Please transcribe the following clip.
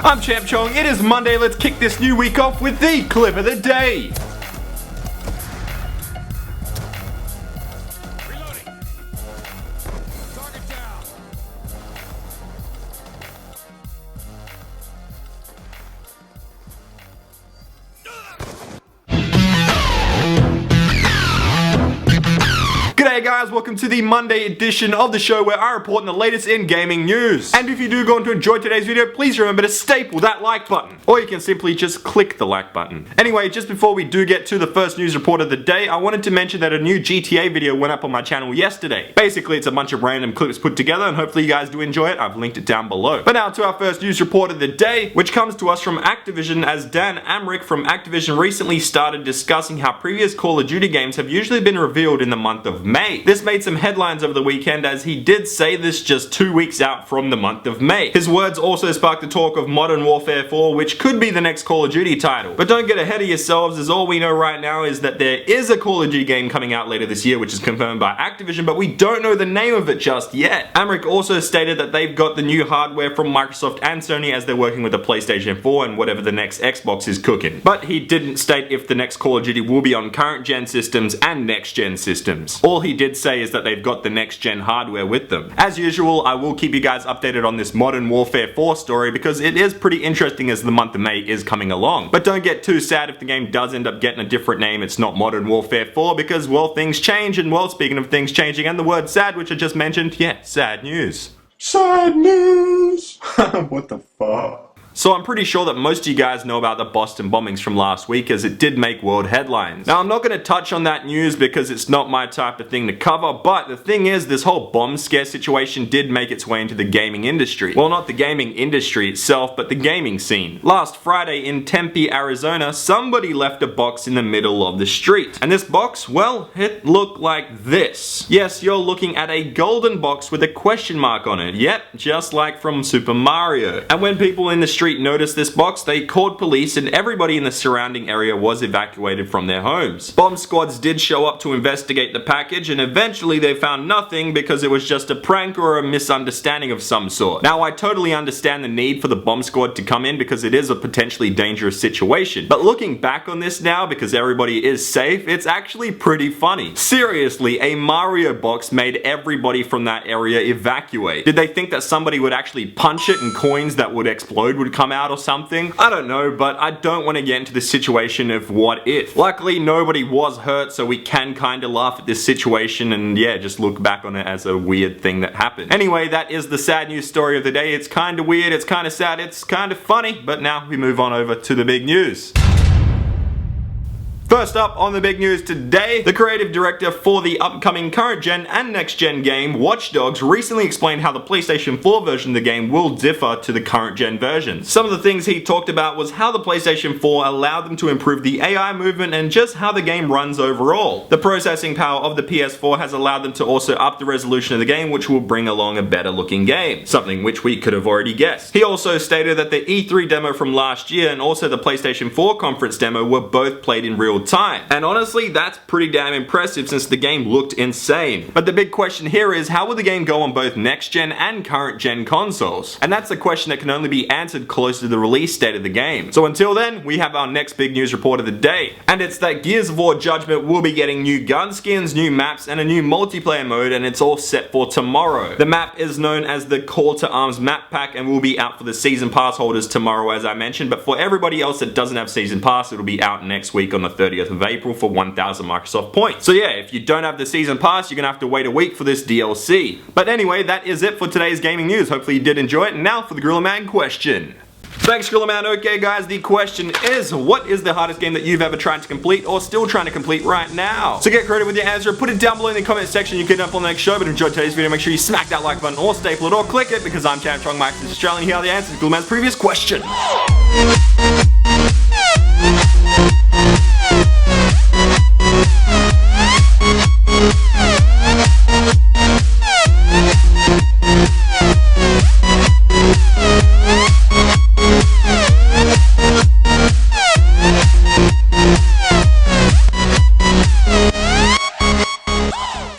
I'm ChampChong, it is Monday, let's kick this new week off with the clip of the day. G'day guys, welcome to the Monday edition of the show where I report on the latest in gaming news. And if you do go on to enjoy today's video, please remember to staple that like button. Or you can simply just click the like button. Anyway, just before we do get to the first news report of the day, I wanted to mention that a new GTA video went up on my channel yesterday. Basically, it's a bunch of random clips put together and hopefully you guys do enjoy it. I've linked it down below. But now to our first news report of the day, which comes to us from Activision, as Dan Amrich from Activision recently started discussing how previous Call of Duty games have usually been revealed in the month of May. This made some headlines over the weekend as he did say this just 2 weeks out from the month of May. His words also sparked the talk of Modern Warfare 4, which could be the next Call of Duty title. But don't get ahead of yourselves, as all we know right now is that there is a Call of Duty game coming out later this year, which is confirmed by Activision, but we don't know the name of it just yet. Amrich also stated that they've got the new hardware from Microsoft and Sony as they're working with the PlayStation 4 and whatever the next Xbox is cooking. But he didn't state if the next Call of Duty will be on current gen systems and next gen systems. All he did say is that they've got the next gen hardware with them. As usual, I will keep you guys updated on this Modern Warfare 4 story because it is pretty interesting as the month of May is coming along. But don't get too sad if the game does end up getting a different name. It's not Modern Warfare 4 because, well, things change, and well, speaking of things changing and the word sad, which I just mentioned, yeah, sad news. Sad news! What the fuck? So I'm pretty sure that most of you guys know about the Boston bombings from last week, as it did make world headlines. Now I'm not going to touch on that news because it's not my type of thing to cover, but the thing is, this whole bomb scare situation did make its way into the gaming industry. Well, not the gaming industry itself, but the gaming scene. Last Friday in Tempe, Arizona, somebody left a box in the middle of the street. And this box, well, it looked like this. Yes, you're looking at a golden box with a question mark on it. Yep, just like from Super Mario. And when people in the street noticed this box, they called police and everybody in the surrounding area was evacuated from their homes. Bomb squads did show up to investigate the package, and eventually they found nothing because it was just a prank or a misunderstanding of some sort. Now, I totally understand the need for the bomb squad to come in because it is a potentially dangerous situation. But looking back on this now, because everybody is safe, it's actually pretty funny. Seriously, a Mario box made everybody from that area evacuate. Did they think that somebody would actually punch it and coins that would explode would come out or something? I don't know, but I don't want to get into the situation of what if. Luckily, nobody was hurt, so we can kind of laugh at this situation and yeah, just look back on it as a weird thing that happened. Anyway, that is the sad news story of the day. It's kind of weird, it's kind of sad, it's kind of funny, but now we move on over to the big news. First up on the big news today, the creative director for the upcoming current gen and next gen game Watch Dogs recently explained how the PlayStation 4 version of the game will differ to the current gen versions. Some of the things he talked about was how the PlayStation 4 allowed them to improve the AI movement and just how the game runs overall. The processing power of the PS4 has allowed them to also up the resolution of the game, which will bring along a better looking game, something which we could have already guessed. He also stated that the E3 demo from last year and also the PlayStation 4 conference demo were both played in real time. And honestly, that's pretty damn impressive since the game looked insane. But the big question here is, how will the game go on both next gen and current gen consoles? And that's a question that can only be answered close to the release date of the game. So until then, we have our next big news report of the day. And it's that Gears of War Judgment will be getting new gun skins, new maps, and a new multiplayer mode, and it's all set for tomorrow. The map is known as the Call to Arms map pack and will be out for the season pass holders tomorrow, as I mentioned, but for everybody else that doesn't have season pass, it'll be out next week on the 30th of April for 1,000 Microsoft points. So yeah, if you don't have the season pass, you're gonna have to wait a week for this DLC. But anyway, that is it for today's gaming news. Hopefully you did enjoy it. And now for the Gorilla Man question. Thanks, Gorilla Man. Okay guys, the question is, what is the hardest game that you've ever tried to complete or still trying to complete right now? So get creative with your answer, put it down below in the comment section. You can up on the next show, but enjoy today's video, make sure you smack that like button or staple it or click it, because I'm ChampChong, Mike's Australian. Here are the answers to Gorilla Man's previous question.